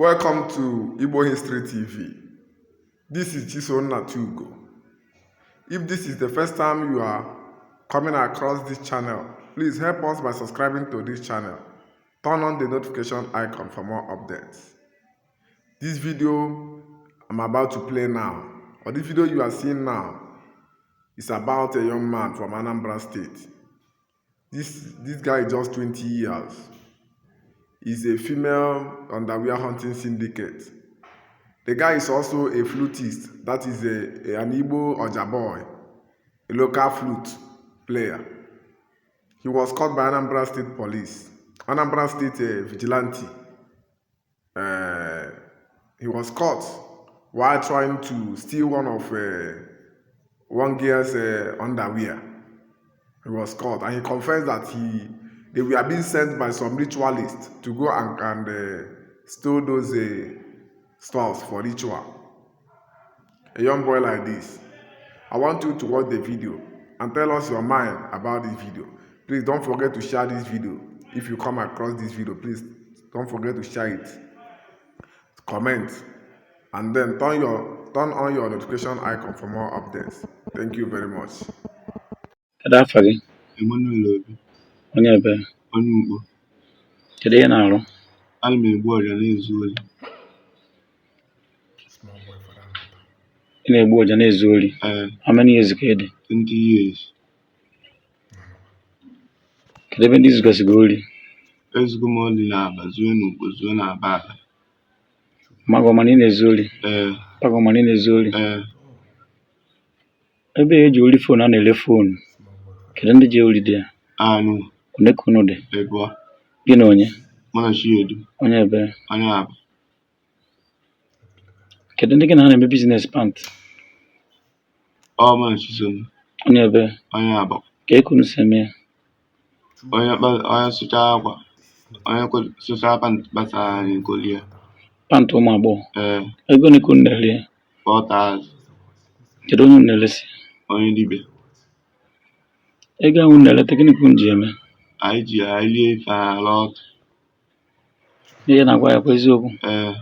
Welcome to Igbo History TV. This is Chisonna Tugo. If this is the first time you are coming across this channel, please help us by subscribing to this channel. Turn on the notification icon for more updates. This video I'm about to play now, or this video you are seeing now, is about a young man from Anambra State. This guy is just 20 years. He's a female underwear hunting syndicate. The guy is also a flutist, that is an Igbo Ojaboy, a local flute player. He was caught by Anambra State Police, Anambra State vigilante. He was caught while trying to steal one of one girl's underwear. He was caught, and he confessed that they were being sent by some ritualists to go and steal those stores for ritual. A young boy like this. I want you to watch the video and tell us your mind about this video. Please don't forget to share this video. If you come across this video, please don't forget to share it, comment, and then turn on your notification icon for more updates. Thank you very much. Onye ebe onye ugbo kedu ihe na-arụ? ana m egbu ọja na-ezu ori. Ị na-egbu ọja na-ezu ori? How many years ka ị dị? 20 years. Kedu ebe ndị izugasịgo ori? Ezugo m ori n'Aba, zuo n'Ugbo, zuo n'Aba Aba. Magọ mana ị na-ezu ori? Pagọ mana ị na-ezu ori? Ebe eji ori fon a na-ele fonu, kedu ndị ji ori dị ya? Anụ Onye ka unu dị? Ebua. Gị na onye? Mụ na Chiedu. Onye ebe? Onye Aba. Kedu ndị gị na ha na-eme biznes pant? Ọ mụ na Chisom. Onye ebe? Onye Aba. Ka unu si eme ya? Onye sụcha akwa, onye sụcha pant gbasara anyị golie. Pant ụmụ agbọghọ? Ego ole ka unu na-ere ya? 4,000. Kedu onye unu na-eresi? Onye dibia. Ego ahụ unu na-eleta gịnị ka unu ji eme? Anyị ji ya lie ife ala ọtụ. Ihe na-agwa ya kwa eziokwu?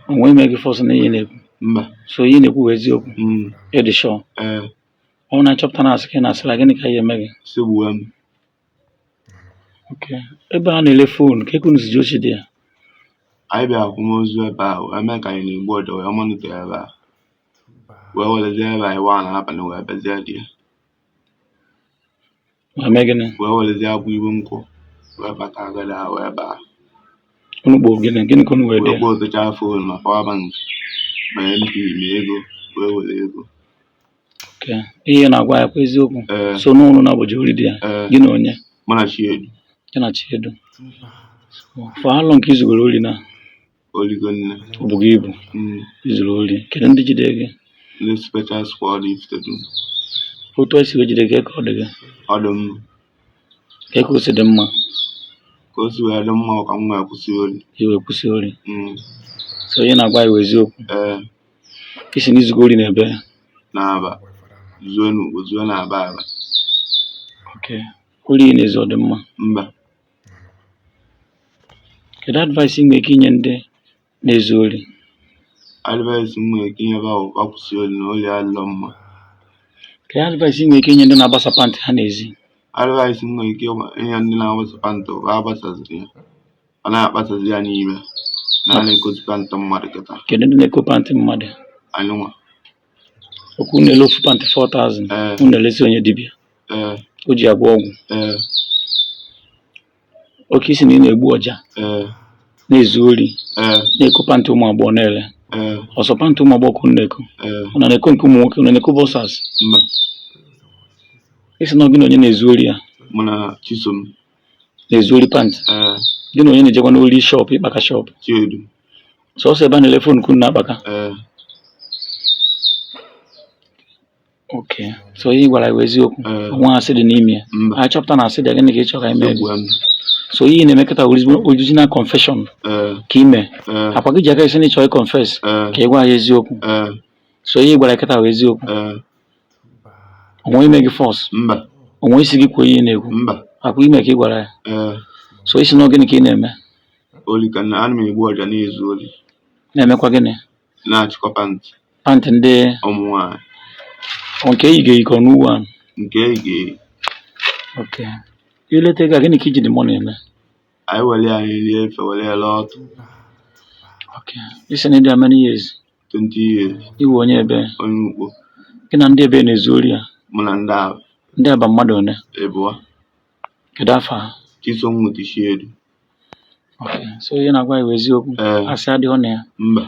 Onwe ime gị fọsụ na ihe na-ekwu? Mba. So ihe na-ekwu bụ eziokwu? Ị dị sure? Ọ na-achọpụta na asị ka ị na-asịla gịnị ka ihe eme gị? Segbuo m. Okay. Ebe a na-ele fonu, ka unu si ji ochi dị ya? Anyị bịara akwamozu ebe a wee mee ka anyị na-egbu ọja wee mọnịtọ ebe a wee werezie ebe anyị waa n'abalị wee bezie dị ya. Ma mee gịnị? Wee werezie akwụ ibu nkwụ wee bata agada wee baa. Unu kpọọ gịnị ka unu wee dị ya? Wee kpọọ otocha fonu ma pawa bank ma MP ma ego wee were ego. Okay. Ihe na-agwa ya kwa eziokwu? So n'ụlọ na-abụji ori dị ya? Gị na onye? Mụ na Chiedu. Gị na Chiedu. For how long ka izugoro ori na? Oligo nne. Ọ bụ gị ibu? Izuru ori. Kedu ndị jide gị? Ndị special squad iftedu. Otu esi wee jide gị ka ọ dị gị? Ọ dị mma. Ka o si dị mma? Ka o si wee dị mma ka m wee kwụsị ori. I wee kwụsị ori? So ihe na-agwa ya eziokwu? Isi na izugo ori na-ebe? N'Aba. Zuo n'Ugbo, zuo n'Aba Aba. Okay. Ori na-ezu ọ dị mma? Mba. Kedu advice ị nwere ike inye ndị na-ezu ori? Advice m nwere ike inye ebe ahụ ka kwụsị ori na ori adịrọ mma. Kedu advice ị nwere ike inye ndị na-agbasa pantị ha n'ezi? Advice m nwere ike inye ndị na-agbasa pantị bụ agbasaziri ya. Ọ na-akpasazi ya n'ime na a na-ekozi pantị mmadụ kịta. Kedu ndị na-eko pantị mmadụ? Anyị nwa. Okwu na-ele ofu pantị 4,000. Unu na-elesi onye dibia? O ji agwọ ọgwụ? Oke isi na ị na-egbu ọja na-ezu ori na-eko pantị ụmụ agbọghọ na-ele? Ọsọ pantị ụmụ agbọghọ ka unu na-eko? Unu na-eko nke ụmụ nwoke? Unu na-eko bọsas? Mba. Isi na gị na onye na-ezu ori ya? Mụ na Chisom na-ezu ori pantị? Gị na onye na-ejekwa n'ori shọpụ ịkpaka shọpụ? Chiedu. Sọsọ ebe a na-ele fonu ka unu na-akpaka? Okay. So ihe gwara iwe eziokwu? Nwa asị dị n'ime ya? Anyị chọpụta na asị dị gịnị ka ị chọrọ ime? So ihe na-emekọta original confession ka ime akwa gị ji aka isi na ịchọrọ confess ka ị gwa ya eziokwu? So ihe gwara ịkọta iwe eziokwu? Onwe ime gị force? Onwe isi gị kwuo ihe na-ekwu? Akwa ime ka ị gwara ya? So isi na gịnị ka ị na-eme? Oli ka ana m egbu ọja na-ezu oli. Na-emekwa gịnị? Na-achịkwa pantị Pantị ndị ụmụ nwaanyị. nke eyi ga-eyikọ n'ugwu a. Nke eyi ga-eyi. Okay. Ileta ego a, gịnị ka iji dị mọnụ eme? Anyị were anyị rie efe were ele ọtụ. Okay. Isi na ịdị how many years? 20 years. Iwu onye ebe? Onye Ugbo. Gị na ndị ebe na-ezu ori ya? Mụ na ndị Aba. Ndị Aba mmadụ one? Ịbụa. Kedu afọ ha? Chisom Mutishiedu. Okay. So ihe na-agwa iwu eziokwu? Asị adịghị na ya? Mba.